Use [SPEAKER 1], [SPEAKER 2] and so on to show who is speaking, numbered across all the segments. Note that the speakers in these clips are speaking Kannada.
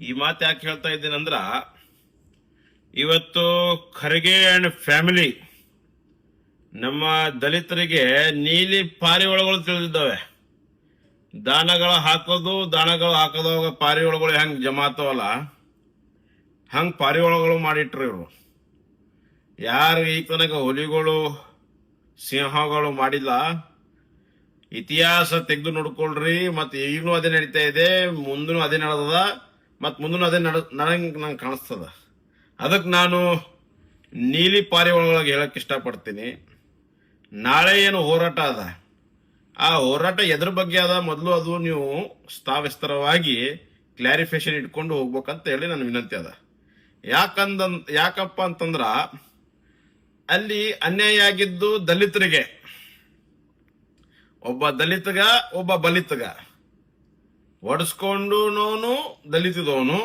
[SPEAKER 1] ಈ ಮಾತು ಯಾಕೆ ಹೇಳ್ತಾ ಇದ್ದೀನಂದ್ರ, ಇವತ್ತು ಖರ್ಗೆ ಅಂಡ್ ಫ್ಯಾಮಿಲಿ ನಮ್ಮ ದಲಿತರಿಗೆ ನೀಲಿ ಪಾರಿವಾಳಗಳು ತಿಳಿದಿದ್ದಾವೆ. ದಾನಗಳು ಹಾಕೋದಾಗ ಪಾರಿವಾಳಗಳು ಹೆಂಗ್ ಜಮಾತವಲ್ಲ, ಹಂಗ್ ಪಾರಿವಾಳಗಳು ಮಾಡಿಟ್ರು ಇವರು. ಯಾರು ಈ ತನಕ ಹುಲಿಗಳು ಸಿಂಹಗಳು ಮಾಡಿಲ್ಲ. ಇತಿಹಾಸ ತೆಗೆದು ನೋಡ್ಕೊಳ್ರಿ. ಮತ್ತೆ ಈಗಲೂ ಅದೇ ನಡೀತಾ ಇದೆ, ಮುಂದೂ ಅದೇ ನಡೆದದ, ಮತ್ ಮುಂದೂ ಅದೇ ನಂಗೆ ಕಾಣಿಸ್ತದ. ಅದಕ್ಕೆ ನಾನು ನೀಲಿ ಪಾರಿವಾಳಗಳಿಗೆ ಹೇಳಕ್ ಇಷ್ಟಪಡ್ತೀನಿ. ನಾಳೆ ಏನು ಹೋರಾಟ ಅದ, ಆ ಹೋರಾಟ ಎದ್ರ ಬಗ್ಗೆ ಅದ ಮೊದಲು ಅದು ನೀವು ವಿಸ್ತಾರವಾಗಿ ಕ್ಲಾರಿಫಿಕೇಶನ್ ಇಟ್ಕೊಂಡು ಹೋಗ್ಬೇಕಂತ ಹೇಳಿ ನನ್ನ ವಿನಂತಿ ಅದ. ಯಾಕಪ್ಪ ಅಂತಂದ್ರ ಅಲ್ಲಿ ಅನ್ಯಾಯ ಆಗಿದ್ದು ದಲಿತರಿಗೆ. ಒಬ್ಬ ದಲಿತಗ ಒಬ್ಬ ಬಲಿತಗ ಒಡಿಸ್ಕೊಂಡುನೋನು ದಲಿತದವನು,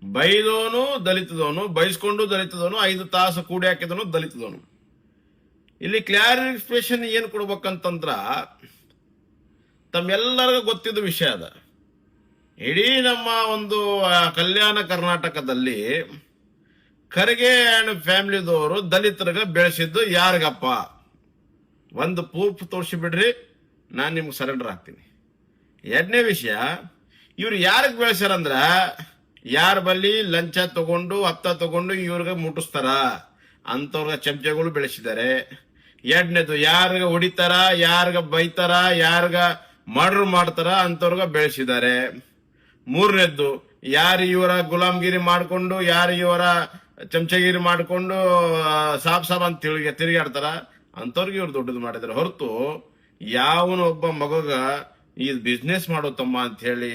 [SPEAKER 1] ಬೈದವನು ದಲಿತದವನು, ಬೈಸ್ಕೊಂಡು ದಲಿತದವನು, 5 ತಾಸು ಕೂಡಿ ಹಾಕಿದವನು ದಲಿತದವನು. ಇಲ್ಲಿ ಕ್ಲಾರಿಫಿಕೇಶನ್ ಏನ್ ಕೊಡ್ಬೇಕಂತಂದ್ರ ತಮ್ಮೆಲ್ಲರಿಗೂ ಗೊತ್ತಿದ್ದ ವಿಷಯ ಅದ. ಇಡೀ ನಮ್ಮ ಒಂದು ಕಲ್ಯಾಣ ಕರ್ನಾಟಕದಲ್ಲಿ ಖರ್ಗೆ ಅಂಡ್ ಫ್ಯಾಮಿಲಿದವರು ದಲಿತರಿಗೆ ಬೆಳೆಸಿದ್ದು ಯಾರಿಗಪ್ಪ? ಒಂದು ಪ್ರೂಫ್ ತೋರಿಸಿ ಬಿಡ್ರಿ, ನಾನು ನಿಮ್ಗೆ ಸರೆಂಡರ್ ಆಗ್ತೀನಿ. ಎರಡನೇ ವಿಷಯ, ಇವ್ರು ಯಾರಿಗೆ ಬೆಳೆಸ್ಯಾರಂದ್ರ ಯಾರ ಬಲ್ಲಿ ಲಂಚ ತಗೊಂಡು ಹತ್ತ ತಗೊಂಡು ಇವ್ರಿಗೆ ಮುಟ್ಟಿಸ್ತಾರ ಅಂತವ್ರಿಗೆ ಚಮಚಗಳು ಬೆಳೆಸಿದ್ದಾರೆ. ಎರಡನೇದು, ಯಾರಿಗ ಹೊಡಿತಾರ, ಯಾರಿಗ ಬೈತಾರ, ಯಾರಿಗ ಮರ್ಡರ್ ಮಾಡ್ತಾರ ಅಂತವ್ರಿಗೆ ಬೆಳೆಸಿದ್ದಾರೆ. ಮೂರನೇದ್ದು, ಯಾರು ಇವರ ಗುಲಾಮ್ಗಿರಿ ಮಾಡ್ಕೊಂಡು, ಯಾರು ಇವರ ಚಮಚಗಿರಿ ಮಾಡ್ಕೊಂಡು ಸಾಬ್ ಅಂತ ತಿರುಗಾಡ್ತಾರ ಅಂತವ್ರಿಗೆ ಇವ್ರು ದೊಡ್ಡದು ಮಾಡಿದಾರೆ. ಹೊರತು ಯಾವನ ಒಬ್ಬ ಮಗಗ ಈ ಬಿಸ್ನೆಸ್ ಮಾಡೋ ತಮ್ಮ ಅಂತ ಹೇಳಿ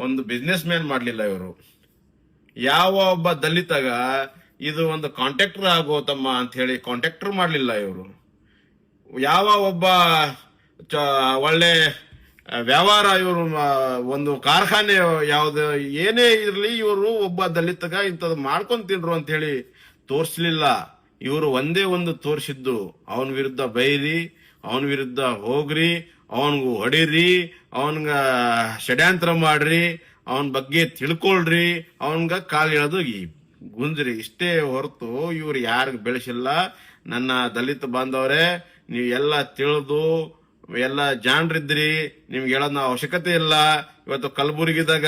[SPEAKER 1] ಒಂದು ಬಿಸ್ನೆಸ್ ಮ್ಯಾನ್ ಮಾಡ್ಲಿಲ್ಲ ಇವರು. ಯಾವ ಒಬ್ಬ ದಲಿತಗ ಇದು ಒಂದು ಕಾಂಟ್ರಾಕ್ಟರ್ ಆಗೋ ತಮ್ಮ ಅಂತ ಹೇಳಿ ಕಾಂಟ್ರಾಕ್ಟರ್ ಮಾಡ್ಲಿಲ್ಲ ಇವರು. ಯಾವ ಒಬ್ಬ ಒಳ್ಳೆ ವ್ಯವಹಾರ ಇವರು ಒಂದು ಕಾರ್ಖಾನೆ ಯಾವ್ದು ಏನೇ ಇರ್ಲಿ ಇವರು ಒಬ್ಬ ದಲಿತಗ ಇಂಥದ್ದು ಮಾಡ್ಕೊಂಡ್ ತಿನ್ರು ಅಂತ ಹೇಳಿ ತೋರ್ಸ್ಲಿಲ್ಲ. ಇವರು ಒಂದೇ ಒಂದು ತೋರಿಸಿದ್ದು, ಅವನ ವಿರುದ್ಧ ಬೈರಿ, ಅವನ ವಿರುದ್ಧ ಹೋಗ್ರಿ, ಅವನ್ಗೂ ಹೊಡೀರಿ, ಅವನ್ಗ ಷಡ್ಯಂತ್ರ ಮಾಡ್ರಿ, ಅವನ ಬಗ್ಗೆ ತಿಳ್ಕೊಳ್ರಿ, ಅವನ್ಗ ಕಾಲ್ ಎಳೆದು ಗುಂಜ್ರಿ. ಇಷ್ಟೇ ಹೊರತು ಇವ್ರು ಯಾರಿಗ ಬೆಳೆಸಿಲ್ಲ. ನನ್ನ ದಲಿತ ಬಾಂಧವರೇ, ನೀವು ಎಲ್ಲ ತಿಳಿದು ಎಲ್ಲ ಜಾಣ್ರಿದ್ರಿ, ನಿಮ್ಗೆ ಹೇಳೋದ್ ಅವಶ್ಯಕತೆ ಇಲ್ಲ. ಇವತ್ತು ಕಲಬುರಗಿದಾಗ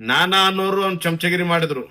[SPEAKER 1] ನಾನಾ ಅನ್ನೋರು ಅವ್ನು ಚಮಚಗಿರಿ ಮಾಡಿದ್ರು.